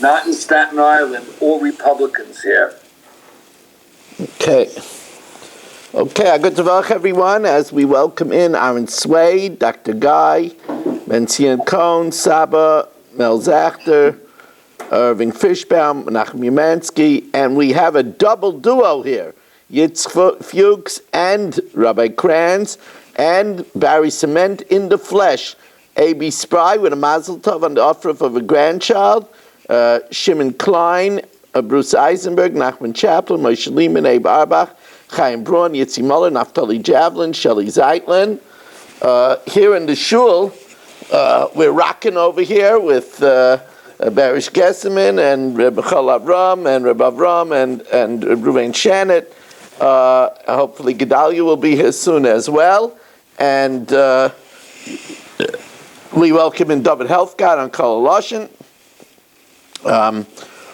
not in Staten Island, all Republicans here. Okay, good to welcome everyone as we welcome in Aaron Swade, Dr. Guy, Mencian Cohn, Saba, Mel Zachter, Irving Fishbaum, Nachum Umansky, and we have a double duo here, Yitzchak Fuchs and Rabbi Kranz, and Barry Cement in the flesh. A.B. Spry with a mazel tov on the offer of a grandchild, Shimon Klein, Bruce Eisenberg, Nachman Chaplin, Moshe Lehman, Abe Arbach, Chaim Braun, Yitzi Muller, Naftali Javelin, Shelley Zeitlin. Here in the shul, we're rocking over here with Barish Gesseman and Reb Chol Avram and Reb Avram and Ruvain Shannet. Hopefully Gedalia will be here soon as well. And we welcome in David Helfgott on Kol Lashon.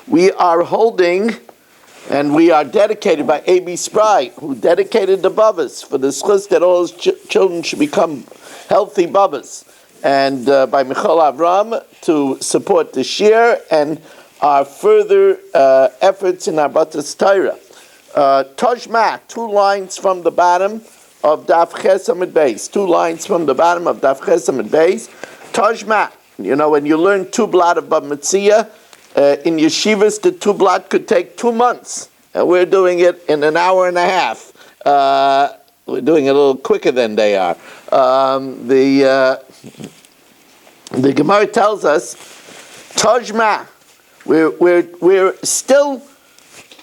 We are holding, and we are dedicated by A.B. Spry, who dedicated the Bavas for the schus that all his children should become healthy Bavas, and by Michal Avram to support the shir and our further efforts in our Batas Torah. Tajma, 2 lines from the bottom of Daf Ches Amud Beis. 2 lines from the bottom of Daf Ches Amud Beis. Tajma, when you learn 2 blot of Bava Metzia, in yeshivas, the 2 blot could take 2 months, and we're doing it in an hour and a half. We're doing it a little quicker than they are. The Gemara tells us, Tajma, we're still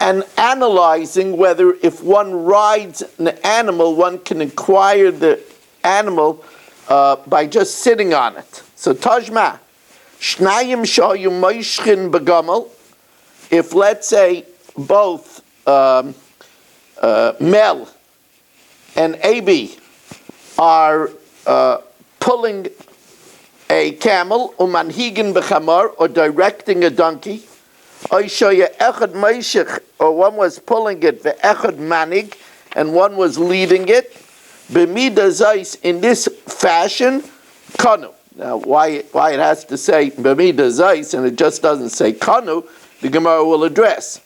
analyzing whether if one rides an animal, one can acquire the animal by just sitting on it. So Tajma, Shnayim shayu moishchin begamel. If, let's say, both Mel and Abi are pulling a camel, umanhigin bechamar, or directing a donkey, or one was pulling it, ve'echad manig, and one was leading it, b'mida zais, in this fashion, kanu. Now, why it has to say b'mida zais and it just doesn't say kanu, the Gemara will address.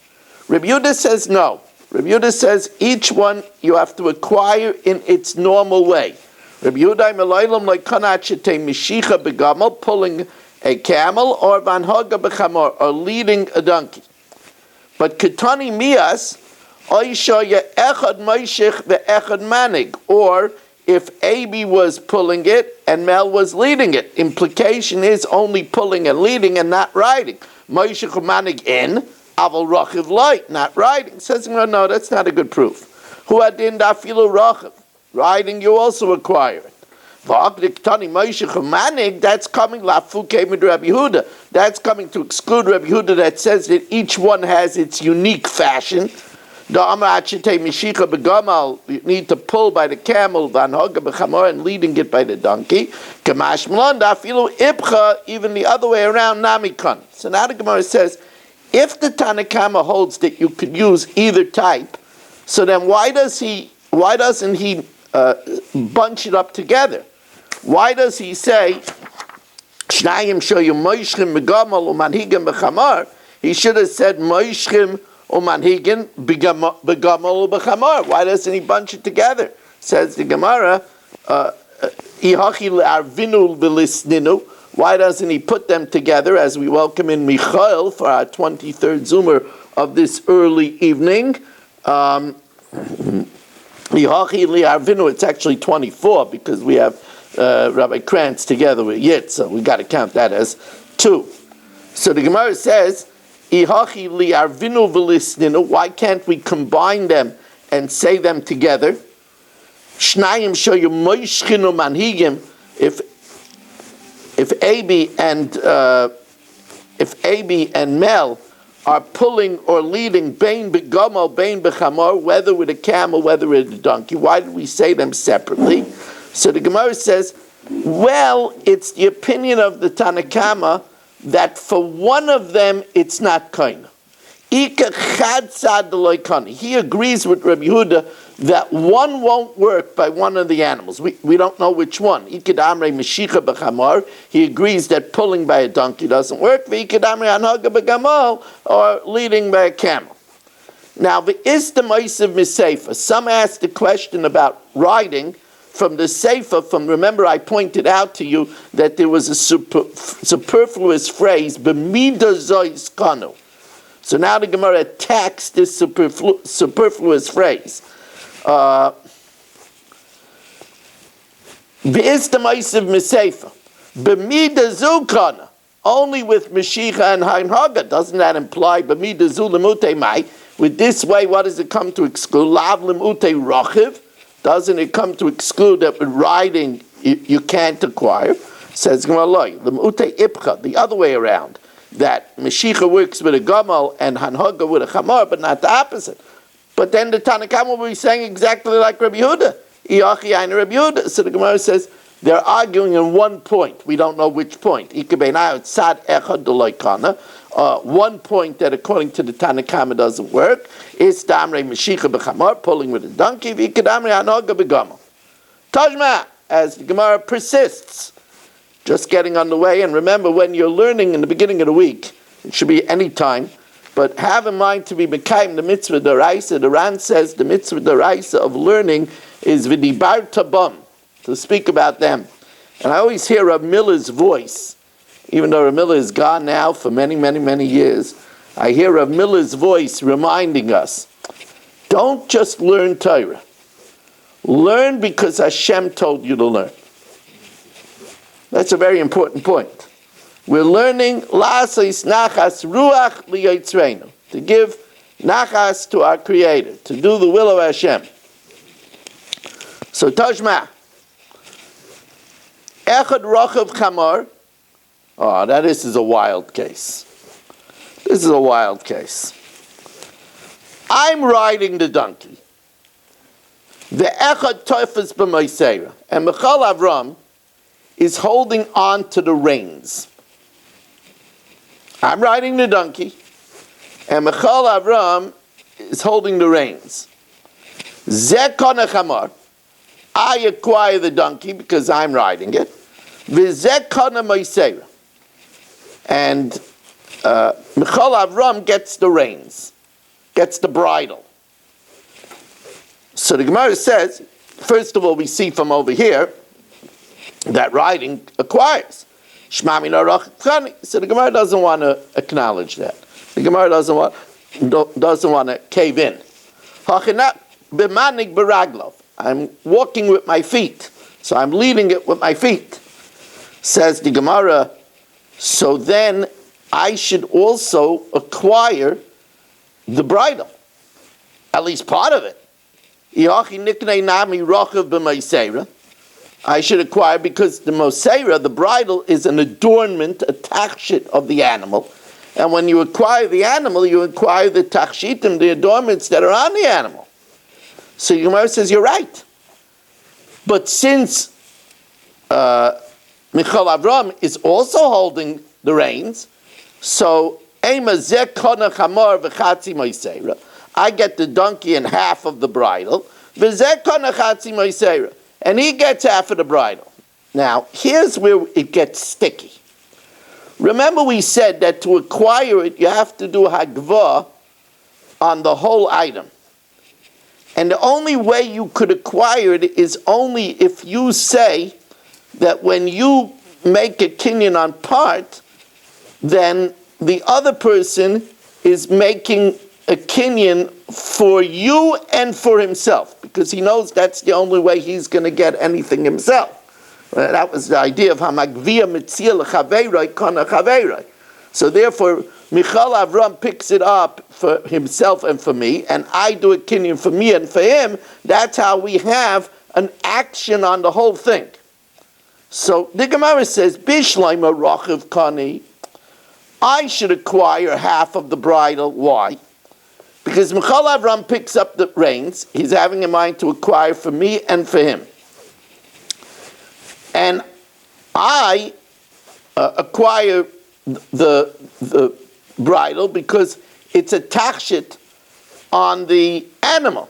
Reb Yehuda says no. Reb Yehuda says each one you have to acquire in its normal way. Reb Yehuda melaylam like kanat shetei mishicha begamel, pulling a camel, or vanhaga bechamor, or leading a donkey. But ketani mias, oishoya echad moishich ve'echad manig, or if Abi was pulling it and Mel was leading it. Implication is only pulling and leading and not riding. Moishich manig in, aval rachiv light, not riding. Says no, that's not a good proof. Hu adin dafilu rachiv, riding you also acquire it. That's coming lafuke mid Rabbi Yehuda. That's coming to exclude Rabbi Yehuda that says that each one has its unique fashion. You need to pull by the camel, and leading it by the donkey. Even the other way around, namikon. So now the Gemara says, if the Tanakama holds that you could use either type, so then why doesn't he bunch it up together? Why does he say, Shnayim shoyu moishchim begamal umanhigim bechamar? He should have said moishchim umanhigim begamal bechamar. Why doesn't he bunch it together? Says the Gemara, ihachi le'arvinu v'lisninu. Why doesn't he put them together as we welcome in Michael for our 23rd Zoomer of this early evening? It's actually 24 because we have Rabbi Krantz together with Yitz, so we got to count that as 2. So the Gemara says, why can't we combine them and say them together? Shnayim shoyu moishchinu manhigim. If Abi and Mel are pulling or leading bein begamo, bein bechamor, whether with a camel, whether with a donkey, why did we say them separately? So the Gemara says, well, it's the opinion of the Tanakama that for one of them it's not kaina. He agrees with Rabbi Yehuda that one won't work by one of the animals. We don't know which one. Iked amrei meshicha b'chamar. He agrees that pulling by a donkey doesn't work. Iked amrei anhaga b'gamal, or leading by a camel. Now, the istamaisav miseifa. Some asked the question about riding from the seifa. Remember, I pointed out to you that there was a superfluous phrase, b'mida zois kanu. So now the Gemara attacks this superfluous phrase. V'istamaisav miseifa. B'mida zukana. Only with Meshicha and Hainhaga. Doesn't that imply b'mida zu lemute mai? With this way, what does it come to exclude? Lav lemute rachiv. Doesn't it come to exclude that with riding you can't acquire? Says Gemara loy. Lemute ipcha. The other way around. That Meshicha works with a gamal and Hanhaga with a chamar, but not the opposite. But then the Tanakhama will be saying exactly like Rabbi Yehuda. Iyachi Ayin Rabbi Yehuda. So the Gemara says they're arguing in one point. We don't know which point. One point that according to the Tanakhama doesn't work is Damrei Meshicha b'chamar, pulling with a donkey. V'ikadamrei Hanhaga b'gamal. Tajma, as the Gemara persists. Just getting on the way, and remember, when you're learning in the beginning of the week, it should be any time, but have in mind to be mekayim the mitzvah d'oraisa. The Ran says the mitzvah d'oraisa of learning is v'dibar tabam, to speak about them. And I always hear Rav Miller's voice, even though Rav Miller is gone now for many, many, many years. I hear Rav Miller's voice reminding us, don't just learn Torah. Learn because Hashem told you to learn. That's a very important point. We're learning la'asais nachas ruach liyotzreinu, to give nachas to our Creator, to do the will of Hashem. So Tajma, echad rochav chamar. Oh, now this is a wild case. This is a wild case. I'm riding the donkey. The echad toifas b'moiseira, and Michal Avram is holding on to the reins. I'm riding the donkey, and Michal Avram is holding the reins. Zeh kana chamar. I acquire the donkey because I'm riding it. V'zeh kana moiseira. And Michal Avram gets the reins, gets the bridle. So the Gemara says, first of all, we see from over here that riding acquires. Shma min harach chani. So the Gemara doesn't want to acknowledge that. The Gemara doesn't want to cave in. Hachinat b'manig b'raglov. I'm walking with my feet, so I'm leading it with my feet. Says the Gemara, so then I should also acquire the bridle, at least part of it. Iachi niknei nami rochav b'maiseira. I should acquire because the moseira, the bridle, is an adornment, a tachshit of the animal. And when you acquire the animal, you acquire the tachshitim, the adornments that are on the animal. So Gemara says, you're right. But since Michal Avram is also holding the reins, so Ema zeh kona chamar v'chatzi moseira. I get the donkey and half of the bridle. V'zeh kona chatzi moseira. And he gets half of the bridle. Now, here's where it gets sticky. Remember we said that to acquire it, you have to do hagva on the whole item. And the only way you could acquire it is only if you say that when you make a kinyan on part, then the other person is making a kinyan for you and for himself, because he knows that's the only way he's going to get anything himself. That was the idea of Bava Metzia Daf. So therefore, Michal Avram picks it up for himself and for me, and I do a kinyan for me and for him. That's how we have an action on the whole thing. So the Gemara says, Bishleima Rochav Kani, I should acquire half of the bridle. Why? Because Michal Avram picks up the reins, he's having in mind to acquire for me and for him. And I acquire the bridle because it's a tachshit on the animal.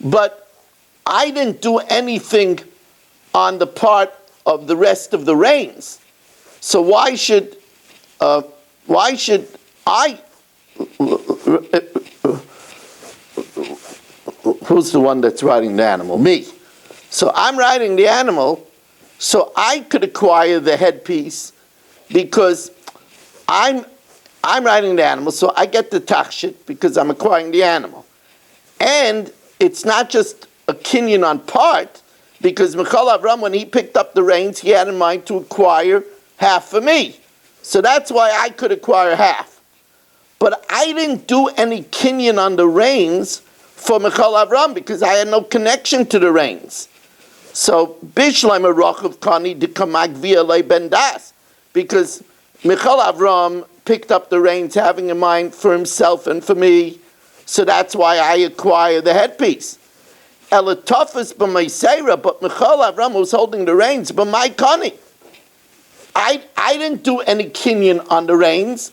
but I didn't do anything on the part of the rest of the reins. So why should I? Who's the one that's riding the animal? Me. So I'm riding the animal, so I could acquire the headpiece because I'm riding the animal, so I get the tachshit because I'm acquiring the animal. And it's not just a kinyan on part, because Michal Avram, when he picked up the reins, he had in mind to acquire half for me. So that's why I could acquire half. But I didn't do any kinyan on the reins for Michal Avram because I had no connection to the reins. So Bishleim Arachav Kani de Kamagvia Le Bendas, because Michal Avram picked up the reins having in mind for himself and for me, so that's why I acquire the headpiece. Elatofis b'maiseira, but Michal Avram was holding the reins, but my Kani. I didn't do any kinyan on the reins.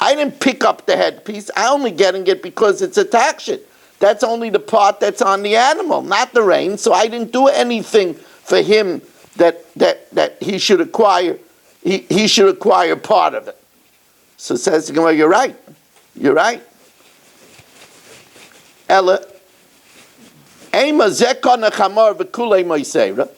I didn't pick up the headpiece. I'm only getting it because it's a takshet. That's only the part that's on the animal, not the reins. So I didn't do anything for him that he should acquire. He should acquire part of it. So says the Gemara, you're right. You're right. Ella, Ema zekon echamar v'kulei moiseira.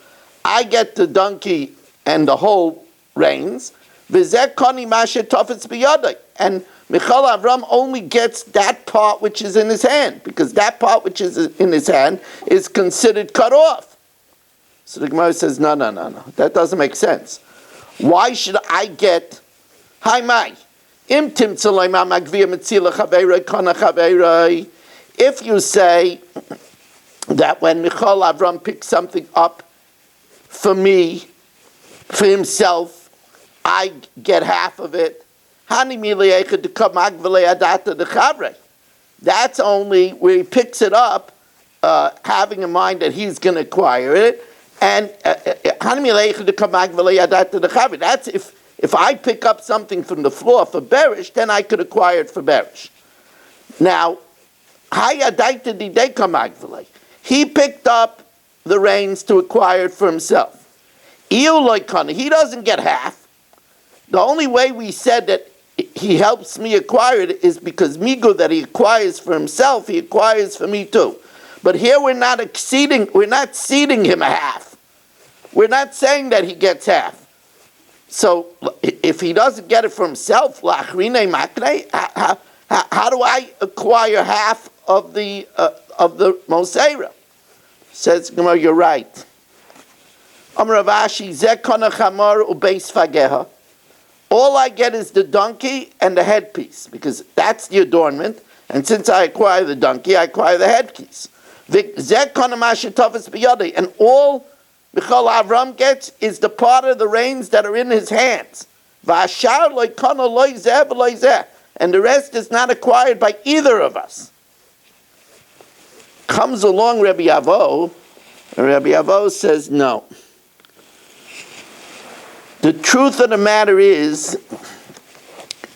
I get the donkey and the whole reins. V'zekoni mashet tofetz biyadai. And Michal Avram only gets that part which is in his hand, because that part which is in his hand is considered cut off. So the Gemara says, no. That doesn't make sense. Why should I get Hi mai? If you say that when Michal Avram picks something up for me, for himself, I get half of it. That's only where he picks it up, having in mind that he's going to acquire it. And that's if I pick up something from the floor for Berish, then I could acquire it for Berish. Now, he picked up the reins to acquire it for himself. He doesn't get half. The only way we said that he helps me acquire it is because migu that he acquires for himself, he acquires for me too. But here we're not ceding him a half. We're not saying that he gets half. So if he doesn't get it for himself, how do I acquire half of the Moseira? Says Gemara, you're right. All I get is the donkey and the headpiece, because that's the adornment. And since I acquire the donkey, I acquire the headpiece. And all Michal Avram gets is the part of the reins that are in his hands. And the rest is not acquired by either of us. Comes along Rabbi Avo, and Rabbi Avo says no. The truth of the matter is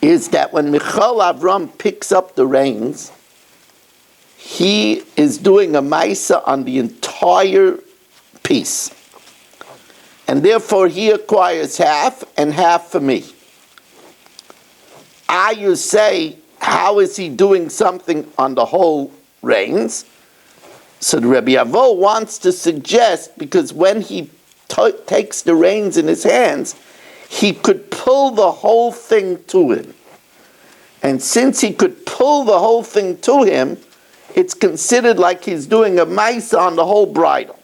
that when Michal Avram picks up the reins, he is doing a maisa on the entire piece. And therefore he acquires half and half for me. You say, how is he doing something on the whole reins? So the Rabbi Avo wants to suggest, because when he takes the reins in his hands, he could pull the whole thing to him. And since he could pull the whole thing to him, it's considered like he's doing a maisa on the whole bridle.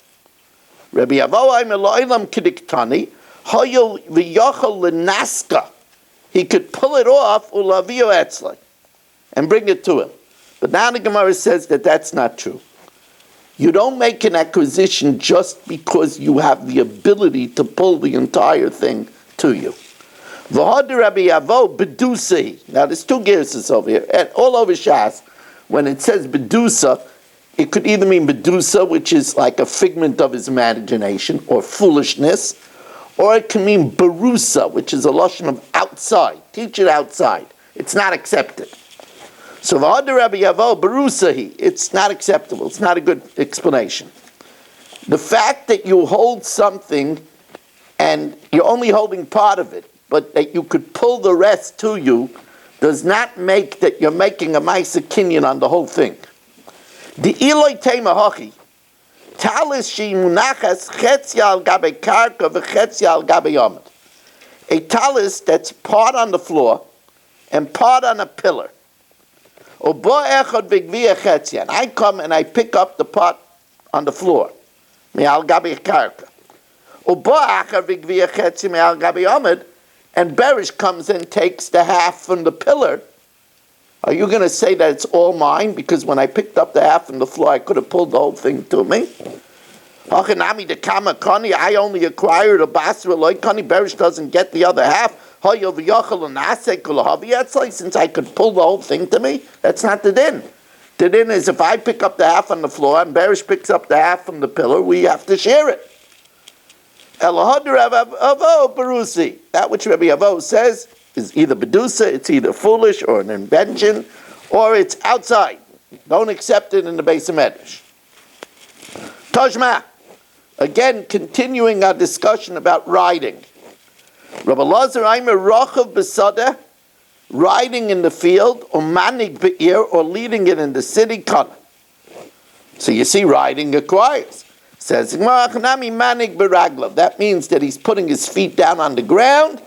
Rabbi Avo Eloilam Kidiktani, Hoyel V'Yochel L'Naska. He could pull it off, Ulavio Etzlai, and bring it to him. But now the Gemara says that that's not true. You don't make an acquisition just because you have the ability to pull the entire thing to you. V'had Rabbi Avo Bedusi. Now there's two gerses over here, and all over Shas. When it says Bedusa, it could either mean Bedusa, which is like a figment of his imagination, or foolishness, or it can mean Berusa, which is a lashon of outside. Teach it outside. It's not accepted. So v'hadar Rabbi Yavo berusahi. It's not acceptable. It's not a good explanation. The fact that you hold something and you're only holding part of it, but that you could pull the rest to you, does not make that you're making a ma'aser kinyan on the whole thing. The iloi tema hochi, talis she munachas chetzia al gabe karka v'chetzia al gabe yomad. A talis that's part on the floor and part on a pillar. Obo echad v'gvia chetzia. And I come and I pick up the part on the floor. Me'al gabe karka. Obo echad v'gvia chetzia me'al gabe yomad. And Berish comes and takes the half from the pillar. Are you going to say that it's all mine? Because when I picked up the half from the floor, I could have pulled the whole thing to me. I only acquired a basra loy kani. Berish doesn't get the other half. Since I could pull the whole thing to me, that's not the din. The din is if I pick up the half on the floor and Berish picks up the half from the pillar, we have to share it. That which Rabbi Avo says is either bedusa, it's either foolish or an invention, or it's outside. Don't accept it in the Beis Medrash. Tajma, again continuing our discussion about riding. Rabbi Lazar Aimer Rochav Besada, riding in the field, or manig be'ir, or leading it in the city. So you see, riding acquires. Says that means that he's putting his feet down on the ground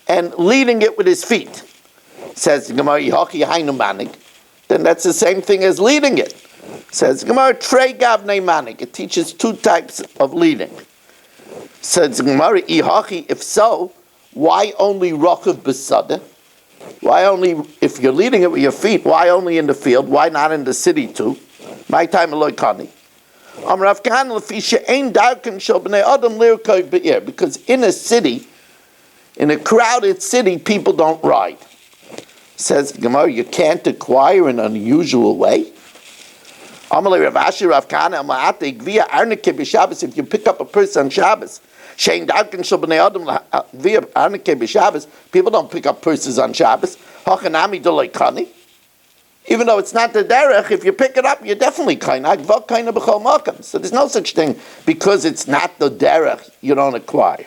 and leading it with his feet. Says then that's the same thing as leading it. Says it teaches two types of leading. Says if so, why only rochav besada? Why only if you're leading it with your feet? Why only in the field? Why not in the city too? My time aloikani. Because in a city, in a crowded city, people don't ride. Says Gemara, you can't acquire in an unusual way. If you pick up a person on Shabbos, people don't pick up purses on Shabbos. Even though it's not the derech, if you pick it up, you're definitely kind. So there's no such thing because it's not the derech, you don't acquire.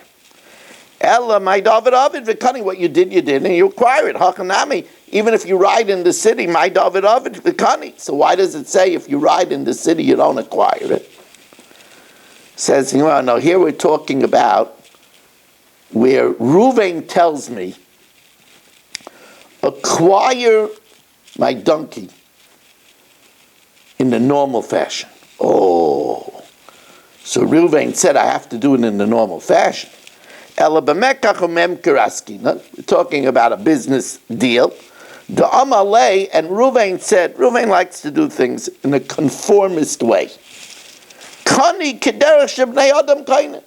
Ella, my David Ovid v'kani, what you did, and you acquire it. Hachanami, even if you ride in the city, my David Ovid v'kani. So why does it say if you ride in the city, you don't acquire it? Says, no, here we're talking about where Ruvain tells me, acquire my donkey in the normal fashion. Oh, so Reuven said I have to do it in the normal fashion. We're talking about a business deal. The Amalei, and Reuven said, Reuven likes to do things in a conformist way. Kani kederach shebnei adam kaina.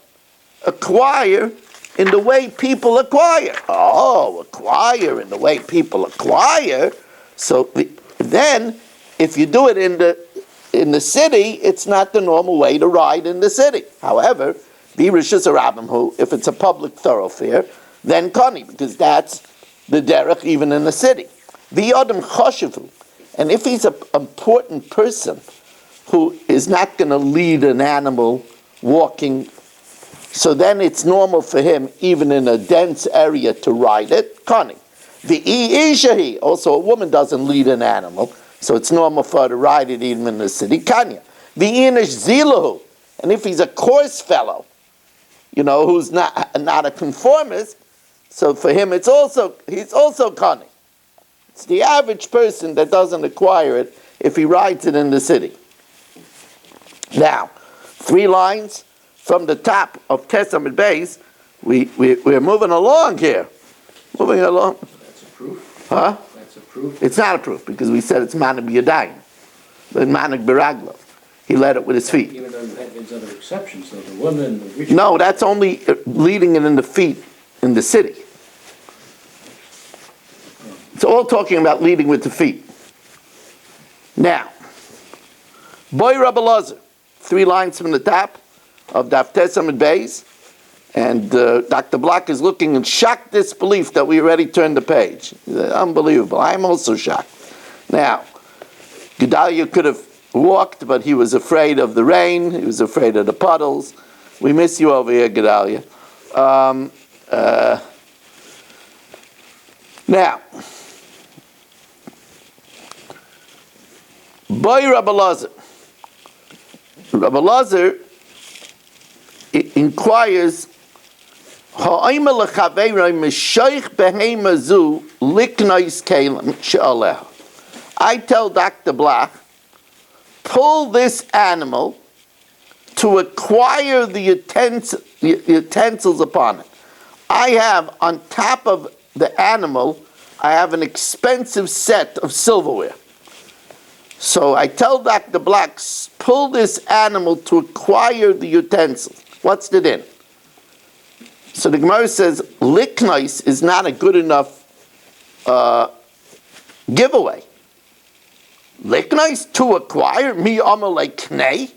Acquire in the way people acquire. Oh, acquire in the way people acquire. So then, if you do it in the city, it's not the normal way to ride in the city. However, if it's a public thoroughfare, then kani, because that's the derech even in the city. And if he's an important person who is not going to lead an animal walking, so then it's normal for him, even in a dense area, to ride it, kani. Also, a woman doesn't lead an animal, so it's normal for her to ride it even in the city. Kanya. And if he's a coarse fellow, who's not a conformist, so for him he's also kani. It's the average person that doesn't acquire it if he rides it in the city. Now, 3 lines from the top of Testament base, we're moving along here. Moving along. That's a proof. Huh? That's a proof. It's not a proof because we said it's manik b'yadayim, but manik b'raglov. He led it with his feet. Even though there's other exceptions, though the woman, the rich. No, that's only leading it in the feet in the city. It's all talking about leading with the feet. Now, Boy Rabbi Lazar, 3 lines from the top of Daf Testament Beis, and Dr. Block is looking in shocked disbelief that we already turned the page. Unbelievable. I'm also shocked. Now, Gedalia could have walked, but he was afraid of the rain. He was afraid of the puddles. We miss you over here, Gedalia. Now, by Rabbi Lazar. Rabbi Lazar inquires, I tell Dr. Black, pull this animal to acquire the utensils upon it. I have, on top of the animal, I have an expensive set of silverware. So I tell Dr. Black, pull this animal to acquire the utensils. What's the din? So the Gemara says, liknais is not a good enough giveaway. Liknais to acquire? Mi amalei knei?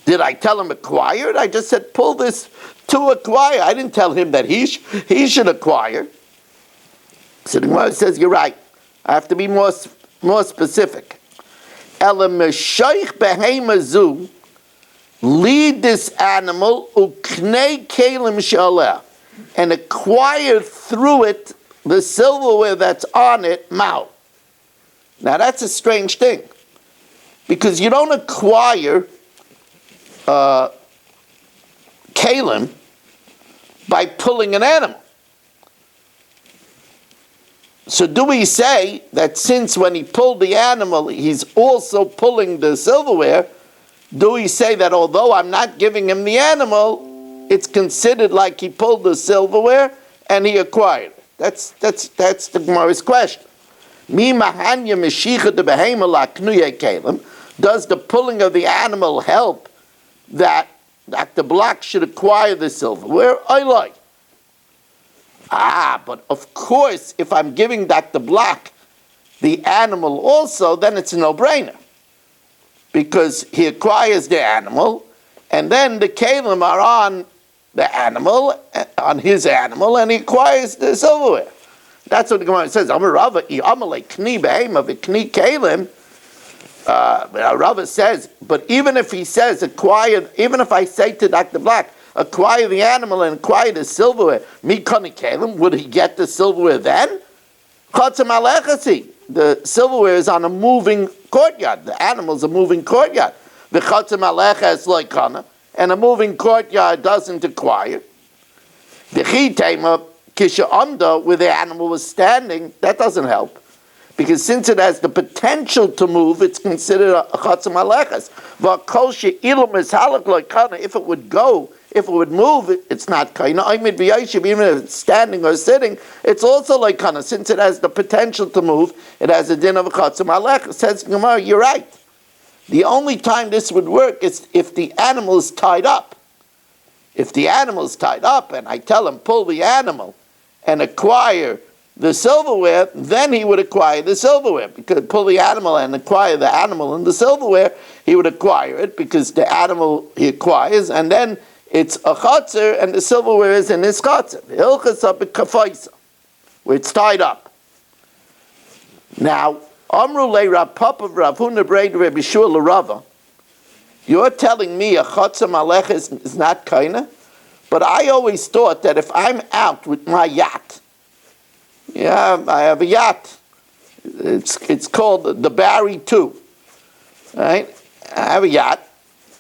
Did I tell him acquired? I just said, pull this to acquire. I didn't tell him that he should acquire. So the Gemara says, you're right. I have to be more specific. Lead this animal uknei kelim shaleh, and acquire through it the silverware that's on it, mao. Now that's a strange thing, because you don't acquire kelim by pulling an animal. So do we say that since when he pulled the animal, he's also pulling the silverware? Do we say that although I'm not giving him the animal, it's considered like he pulled the silverware and he acquired it? That's the Gemara's question. Does the pulling of the animal help that Dr. Black should acquire the silverware? I like. But of course, if I'm giving Dr. Black the animal also, then it's a no-brainer. Because he acquires the animal, and then the kelim are on the animal, on his animal, and he acquires the silverware. That's what the Gemara says. Rava says, but even if he says acquire, even if I say to Dr. Black, acquire the animal and acquire the silverware, would he get the silverware then? The silverware is on a moving courtyard. The animal's a moving courtyard. And a moving courtyard doesn't acquire. Where the animal was standing, that doesn't help. Because since it has the potential to move, it's considered a chatzim aleches. If it would go, if it would move, it's not kaina. Even if it's standing or sitting, it's also like kana. Since it has the potential to move, it has a din of a chatzim aleches. Says Gemara, you're right. The only time this would work is if the animal is tied up. If the animal is tied up, and I tell him pull the animal and acquire the silverware, then he would acquire the silverware. Because pull the animal and acquire the animal and the silverware, he would acquire it because the animal he acquires, and then it's a chatzir and the silverware is in his chatzir. Where it's tied up. Now, Amrulei Rav Papa Rav Huna Breid Rabbi Shua L'Rava, you're telling me a chatzir malech is not kaina? But I always thought that if I'm out with my yacht, I have a yacht. It's called the Barry 2. Right? I have a yacht.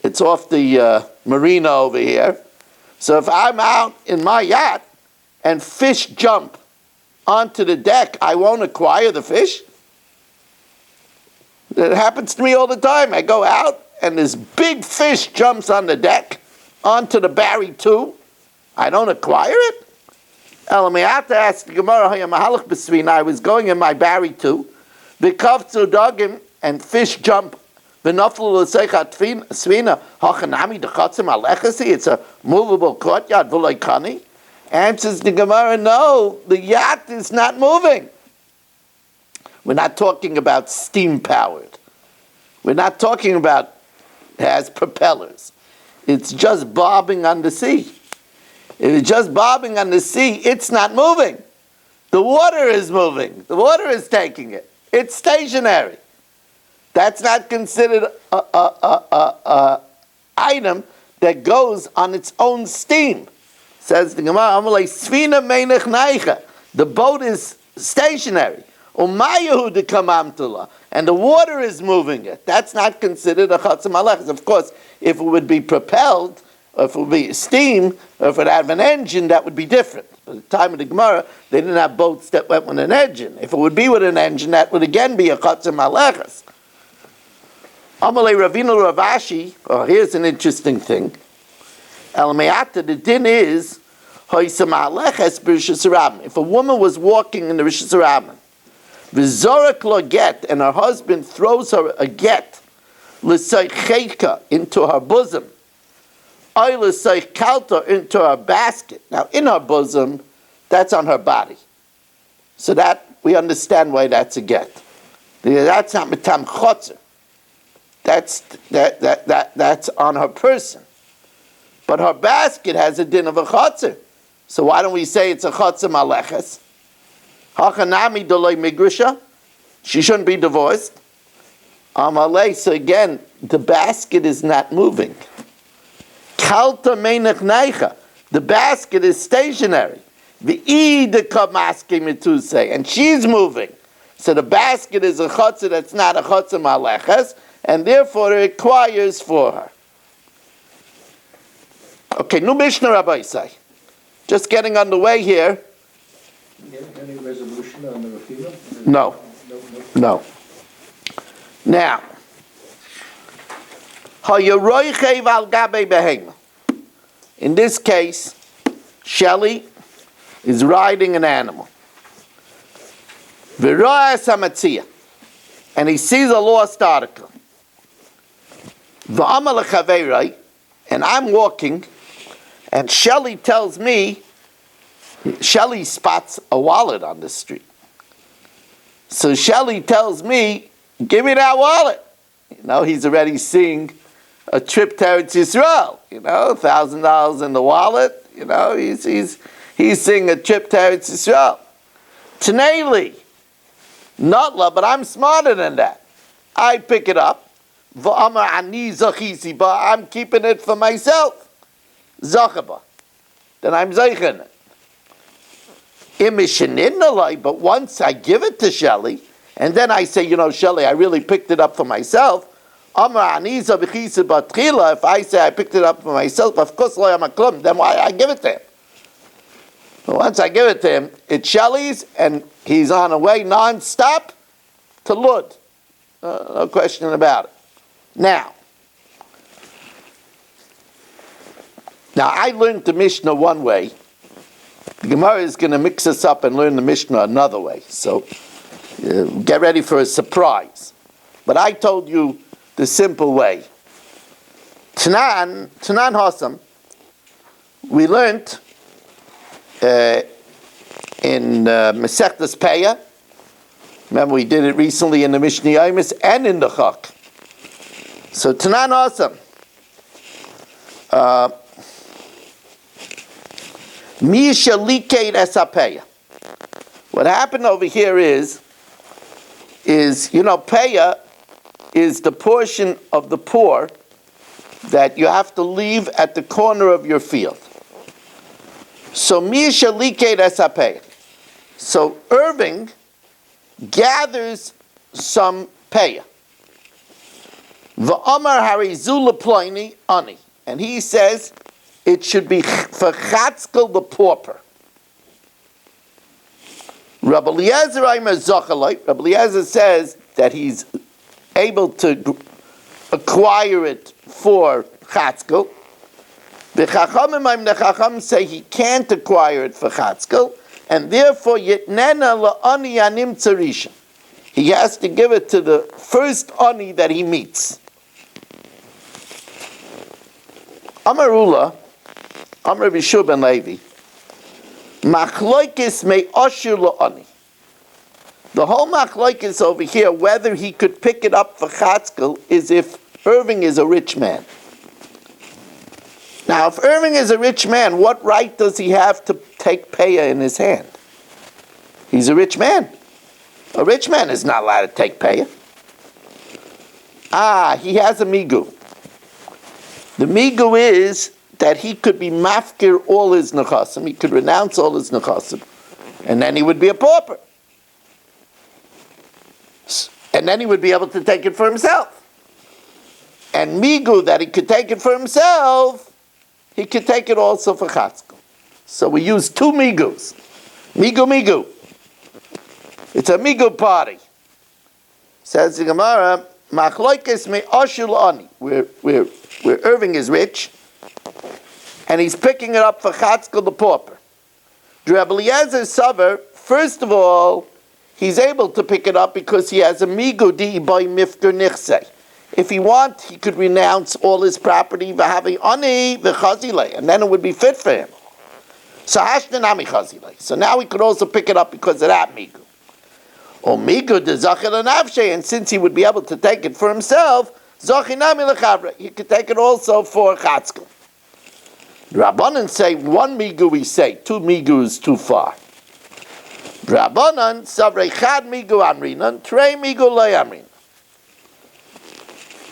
It's off the marina over here. So if I'm out in my yacht and fish jump onto the deck, I won't acquire the fish. That happens to me all the time. I go out and this big fish jumps on the deck onto the Barry 2. I don't acquire it. I was going in my Barry 2, the kavtzu dogim and fish jump. It's a movable courtyard. Answers the Gemara, no, the yacht is not moving. We're not talking about steam powered. We're not talking about it has propellers. It's just bobbing on the sea. If it's just bobbing on the sea, it's not moving. The water is moving. The water is taking it. It's stationary. That's not considered a item that goes on its own steam. Says the Gemara, Sfina meinech neicha. The boat is stationary. Umayahu de kamamtula. And the water is moving it. That's not considered a chatzim malechas. Of course, if it would be propelled, or if it would be steam, or if it had an engine, that would be different. At the time of the Gemara, they didn't have boats that went with an engine. If it would be with an engine, that would again be a chatzim malechas. Amalei Ravina Ravashi, oh, here's an interesting thing. El Me'ata, the din is, if a woman was walking in the Rishus Harabim, v'zorak lo get, and her husband throws her a get, l'saycheka, into her bosom, or l'saychalta, into her basket. Now, in her bosom, that's on her body. So that, we understand why that's a get. That's not mitam chotzer. That's on her person. But her basket has a din of a chotzer. So why don't we say it's a chotzer maleches? Hachanami doloi migrisha. She shouldn't be divorced. Amalei. So again, the basket is not moving. Kalta meinach neicha. The basket is stationary. V'i de kamaske mituse. And she's moving. So the basket is a chotzer that's not a chotzer maleches, and therefore it requires for her. Okay, new Mishnah, Rabbi say. Just getting underway here. Any resolution on the Rafina? No. No. Now, in this case, Shelley is riding an animal. And he sees a lost article. And I'm walking, and Shelley tells me, Shelley spots a wallet on the street. So Shelley tells me, give me that wallet. You know, he's already seeing a trip to Eretz Yisrael. You know, $1,000 in the wallet. You know, he's seeing a trip to Eretz Yisrael. Tnei not love, but I'm smarter than that. I pick it up. But I'm keeping it for myself. Zachaba. Then I'm zeichen it. But once I give it to Shelley, and then I say, you know, Shelley, I really picked it up for myself. If I say I picked it up for myself, of course, then why I give it to him? But once I give it to him, it's Shelley's, and he's on the way non-stop to Lud. No question about it. Now, I learned the Mishnah one way. The Gemara is going to mix us up and learn the Mishnah another way. So, get ready for a surprise. But I told you the simple way. Tanan Hasam, we learned in Masechtas Peah. Remember, we did it recently in the Mishnah Yomis and in the Chak. So Tanan Hasam. Misha Likate Esapeya. What happened over here is you know, Peya is the portion of the poor that you have to leave at the corner of your field. So Misha Likate Esapeya. So Irving gathers some Peya. V'amar harizula ploini ani. And he says it should be for Chatzkel the pauper. Rabbi Eliezer says that he's able to acquire it for Chatzkel. The Chacham say he can't acquire it for Chatzkel, and therefore Yitnena la'ani anim tzarisha. He has to give it to the first ani that he meets. Amarula, Amar Bishur ben Levi, Machloikis me oshur la'ani. The whole machloikis over here, whether he could pick it up for Chatzkel, is if Irving is a rich man. Now, if Irving is a rich man, what right does he have to take Peah in his hand? He's a rich man. A rich man is not allowed to take payah. He has a migu. The migu is that he could be mafkir all his nechasim. He could renounce all his nechasim. And then he would be a pauper. And then he would be able to take it for himself. And migu, that he could take it for himself, he could take it also for chatzkel. So we use two migus. Migu. It's a migu party. Says the Gemara, Machloikes me oshul ani. Where Irving is rich, and he's picking it up for chatzkel the pauper. Rabbi Eliezer Saver, first of all, he's able to pick it up because he has a migu di by mifker nichse. If he wants, he could renounce all his property, v'havi ani v'chazile, and then it would be fit for him. So hashtanami chazile. So now he could also pick it up because of that migu. Or migu de zachil anavshe, and since he would be able to take it for himself, zachinami lechavre, he could take it also for chatzkel. Rabbanan say one migu, we say two migu is too far. Rabbanan savrei chad migu amrinan, trei migu loy amrin.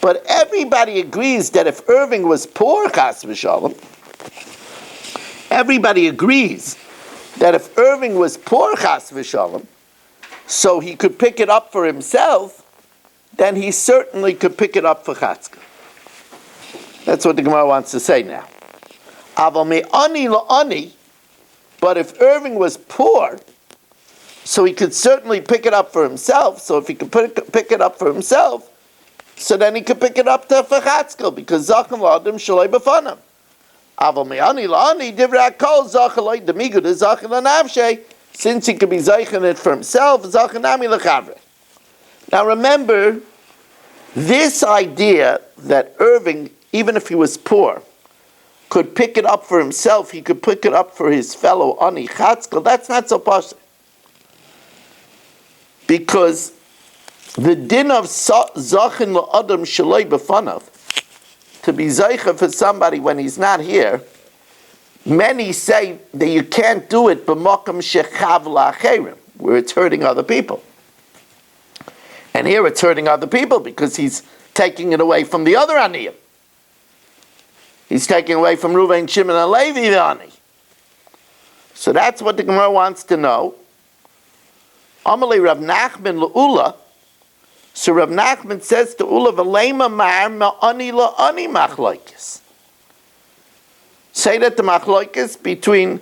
But everybody agrees that if Irving was poor, chas v'shalom, everybody agrees that if Irving was poor, chas v'shalom, so he could pick it up for himself, then he certainly could pick it up for chatzkel. That's what the Gemara wants to say now. Aval me'ani la'ani, but if Irving was poor, so he could certainly pick it up for himself. So if he could pick it up for himself, so then he could pick it up to for chatzkel, because zachem la'adim shaloi b'fanam. Aval me'ani la'ani divrei kol zachem loy demigud zachem la'navshei. Since he could be zeichen it for himself, zachem nami lechavre. Now remember, this idea that Irving, even if he was poor, could pick it up for himself, he could pick it up for his fellow ani chatzkel, that's not so possible. Because the din of zachin la'adam shaloi b'fanav, to be zeicha for somebody when he's not here, many say that you can't do it b'mokam shechav la'acherim, where it's hurting other people. And here it's hurting other people because he's taking it away from the other aniyim. He's taking away from Reuven, Shimon, and Levi the ani. So that's what the Gemara wants to know. Amalei Rav Nachman le'ula. So Rav Nachman says to Ula, "V'leima mar ma'ani la'ani machlokes." Say that the machlokes between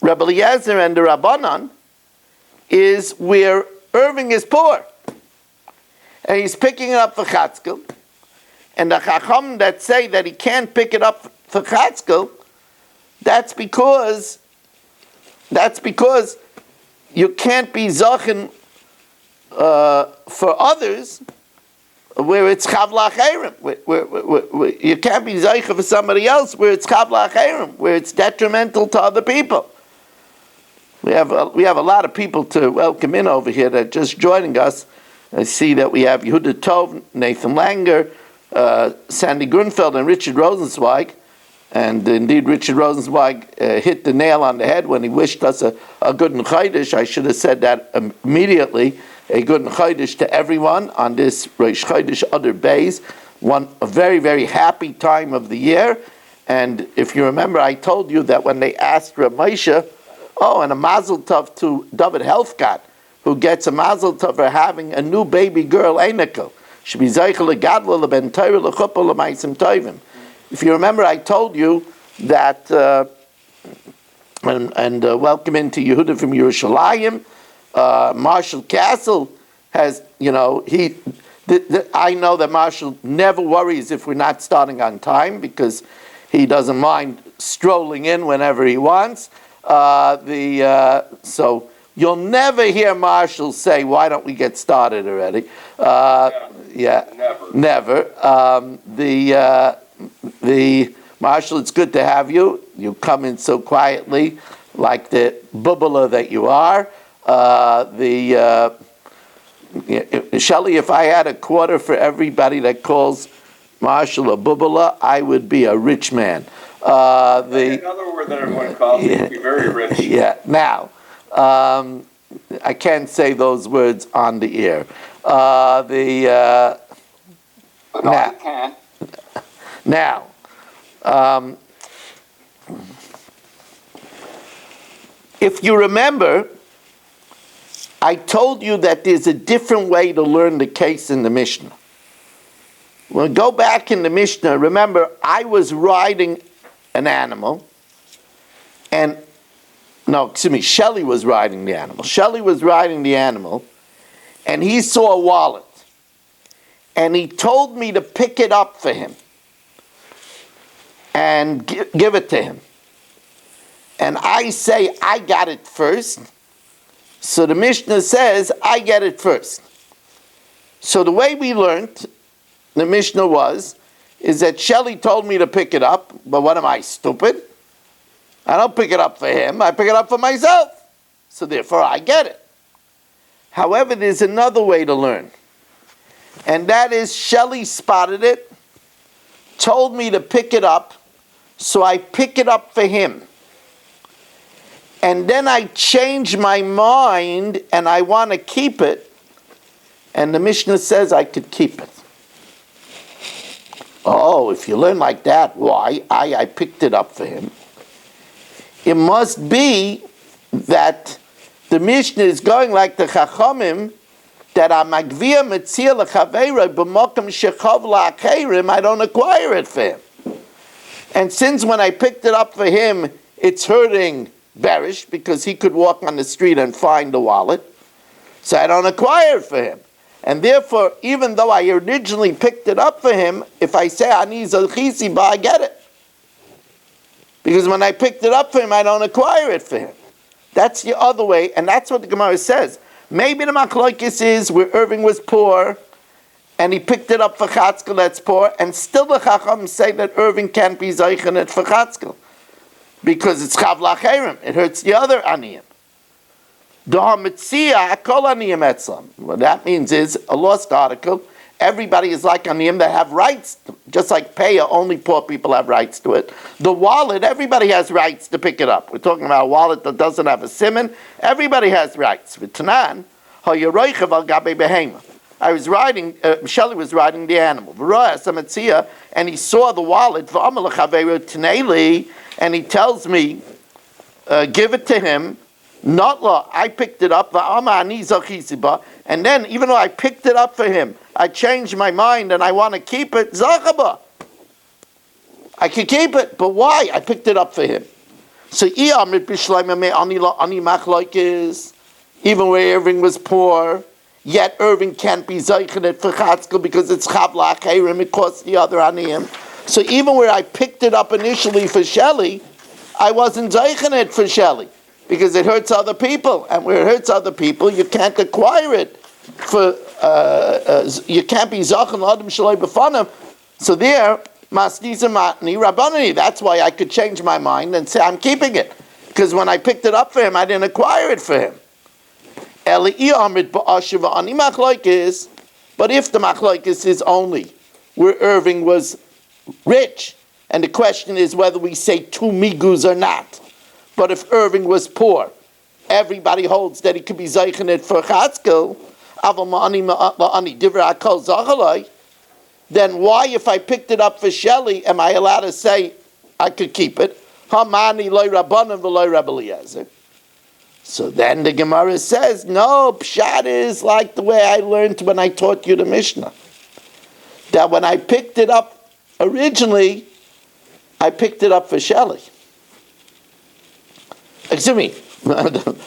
Rabbi Eliezer and the Rabbanan is where Irving is poor, and he's picking it up for chatzkel. And the Chacham that say that he can't pick it up for chatzkel, that's because you can't be zachin for others where it's chav la'acherim. You can't be zeicha for somebody else where it's chav la'acherim, where it's detrimental to other people. We have a lot of people to welcome in over here that are just joining us. I see that we have Yehuda Tov, Nathan Langer, Sandy Grunfeld, and Richard Rosenzweig. And indeed, Richard Rosenzweig hit the nail on the head when he wished us a good Chodesh. I should have said that immediately. A good Chodesh to everyone on this Rosh Chodesh Adar Beis, a very, very happy time of the year. And if you remember, I told you that when they asked Rav Moshe, and a mazel tov to David Helfgott, who gets a mazel tov for having a new baby girl, Einiko. Should be zeichel legadla leben Torah lechuppah lemaisim tovim. If you remember, I told you that, and welcome into Yehuda from Yerushalayim. Marshall Castle has, I know that Marshall never worries if we're not starting on time because he doesn't mind strolling in whenever he wants. So you'll never hear Marshall say, "Why don't we get started already?" Never. The Marshall, it's good to have you. You come in so quietly, like the bubbler that you are. Shelley, if I had a quarter for everybody that calls Marshall a bubbler, I would be a rich man. Another word that everyone calls me would be very rich. Yeah. Now, I I can't say those words on the air. I can. Now, if you remember, I told you that there's a different way to learn the case in the Mishnah. When we go back in the Mishnah, remember, I was riding an animal, Shelley was riding the animal. Shelley was riding the animal, and he saw a wallet. And he told me to pick it up for him and give it to him. And I say, I got it first. So the Mishnah says, I get it first. So the way we learned, the Mishnah is that Shelley told me to pick it up, but what am I, stupid? I don't pick it up for him, I pick it up for myself. So therefore I get it. However, there's another way to learn. And that is, Shelley spotted it, told me to pick it up, so I pick it up for him. And then I change my mind and I want to keep it, and the Mishnah says I could keep it. Oh, if you learn like that, why? I picked it up for him. It must be that the Mishnah is going like the Chachamim, that Bava Metzia Daf, I don't acquire it for him. And since when I picked it up for him, it's hurting Berish, because he could walk on the street and find the wallet, so I don't acquire it for him. And therefore, even though I originally picked it up for him, if I say Ani Zalchisi Ba, I get it. Because when I picked it up for him, I don't acquire it for him. That's the other way, and that's what the Gemara says. Maybe the machlokes is where Irving was poor, and he picked it up for Chatzkel that's poor, and still the Chacham say that Irving can't be Zeichen it for Chatzkel, because it's Chav Lacherim. It hurts the other Aniyim. Bava Metzia Kol Aniyim Etzlam. What that means is, a lost article, everybody is like Aniyim, they have rights, just like Peah, only poor people have rights to it. The wallet, everybody has rights to pick it up. We're talking about a wallet that doesn't have a simon, everybody has rights. With Tanan, Hayaroichav al Gabe Behema. I was riding, Shelley was riding the animal, and he saw the wallet, and he tells me, give it to him. Not law. I picked it up, and then even though I picked it up for him, I changed my mind and I want to keep it. Zachaba. I could keep it, but why? I picked it up for him. So even where Irving was poor, yet Irving can't be zeichen it for Chatzkel because it's chav la'acheirim, it costs the other aniyim. So even where I picked it up initially for Shelley, I wasn't zeichen it for Shelley, because it hurts other people, and where it hurts other people, you can't acquire it for. You can't be zachan l'adam shaloi b'fanav. So there, masniza matni rabbanani. That's why I could change my mind and say I'm keeping it, because when I picked it up for him, I didn't acquire it for him. But if the machlokes is only where Irving was rich, and the question is whether we say two migus or not. But if Irving was poor, everybody holds that he could be zeichen it for Chatzkel. Then why, if I picked it up for Shelley, am I allowed to say I could keep it? So then the Gemara says, no, Pshat is like the way I learned when I taught you the Mishnah. That when I picked it up originally, I picked it up for Shelley. Excuse me,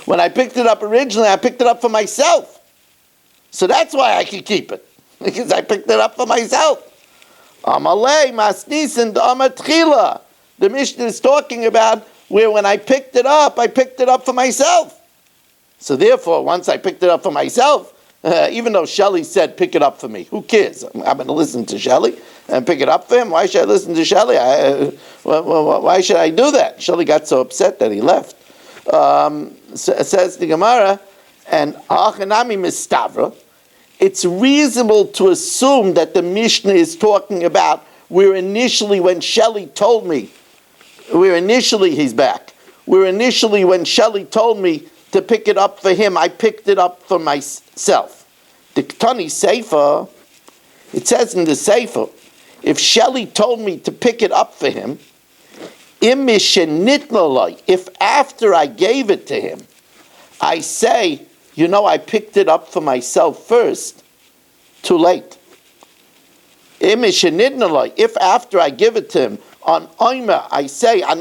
when I picked it up originally, I picked it up for myself. So that's why I could keep it, because I picked it up for myself. Amalei masnisin da'amatchila. The Mishnah is talking about where when I picked it up for myself. So therefore, once I picked it up for myself, even though Shelley said pick it up for me, who cares? I'm going to listen to Shelley and pick it up for him. Why should I listen to Shelley? Why should I do that? Shelley got so upset that he left. Says the Gemara, and Achanami Mistavra, it's reasonable to assume that the Mishnah is talking about where initially when Shelley told me, he's back, where initially when Shelley told me to pick it up for him, I picked it up for myself. The Ktani Sefer, it says in the Sefer, if Shelley told me to pick it up for him, if after I gave it to him, I say, I picked it up for myself first, too late. If after I give it to him, on Oimer, I say, I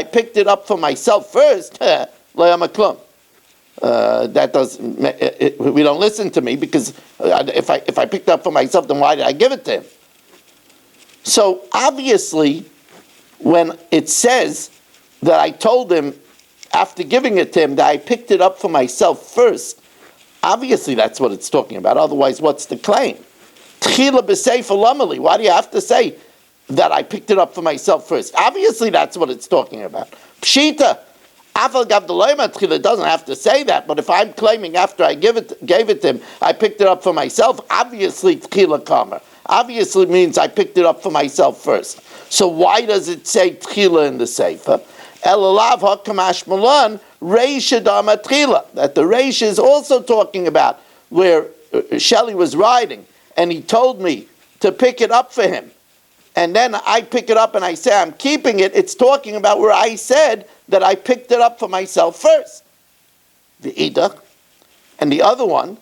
picked it up for myself first, that doesn't, we don't listen to me, because if I picked it up for myself, then why did I give it to him? So obviously, when it says that I told him, after giving it to him, that I picked it up for myself first, obviously that's what it's talking about. Otherwise, what's the claim? Tchila b'sefer lamali. Why do you have to say that I picked it up for myself first? Obviously, that's what it's talking about. Pshita, afal gav deloyma tchila, doesn't have to say that. But if I'm claiming after I gave it to him, I picked it up for myself, obviously tchila kamer. Obviously means I picked it up for myself first. So why does it say tchila in the sefer? Elalav hakamash malan reisha dama tchila. That the reisha is also talking about where Shelley was riding, and he told me to pick it up for him. And then I pick it up and I say I'm keeping it. It's talking about where I said that I picked it up for myself first. The idach. And the other one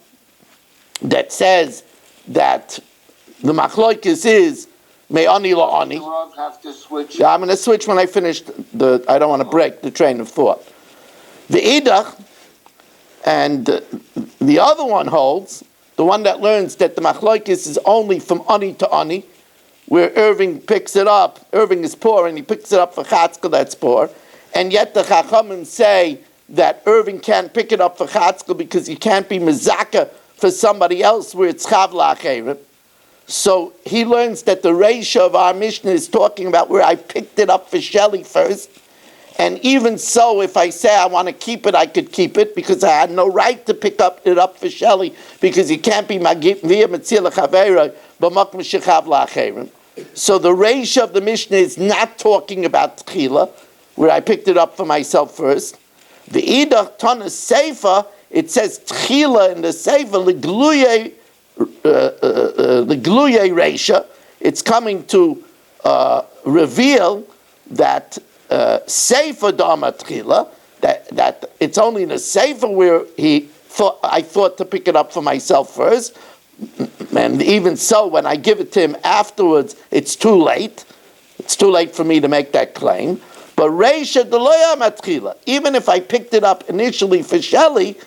that says that the machloikis is me'ani la'ani. You have to switch. Yeah, I'm going to switch when I finish I don't want to break the train of thought. The idach and the other one holds, the one that learns that the machloikis is only from ani to ani, where Irving picks it up. Irving is poor and he picks it up for chatzkel that's poor. And yet the chachamim say that Irving can't pick it up for chatzkel because he can't be mezaka for somebody else where it's chav la'acherim. So he learns that the ratio of our Mishnah is talking about where I picked it up for Shelley first. And even so, if I say I want to keep it, I could keep it because I had no right to pick it up for Shelley because he can't be Bava Metzia Daf b'makom shechav la'acherim. So the ratio of the Mishnah is not talking about tchila, where I picked it up for myself first. The idach tana sefer, it says tchila in the sefer legluye reisha. It's coming to reveal that sefer dama tchila, that it's only in the sefer where I thought to pick it up for myself first. And even so, when I give it to him afterwards, it's too late. It's too late for me to make that claim. But reisha deloya matchila, even if I picked it up initially for Shelley,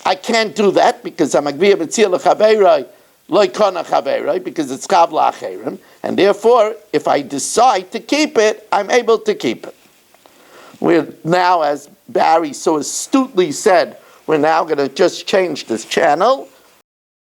I can't do that because I'm agvia b'tzil l'chaverai loikona chaverai because it's chav la'acherim, and therefore, if I decide to keep it, I'm able to keep it. We're now, as Barry so astutely said, we're now going to just change this channel.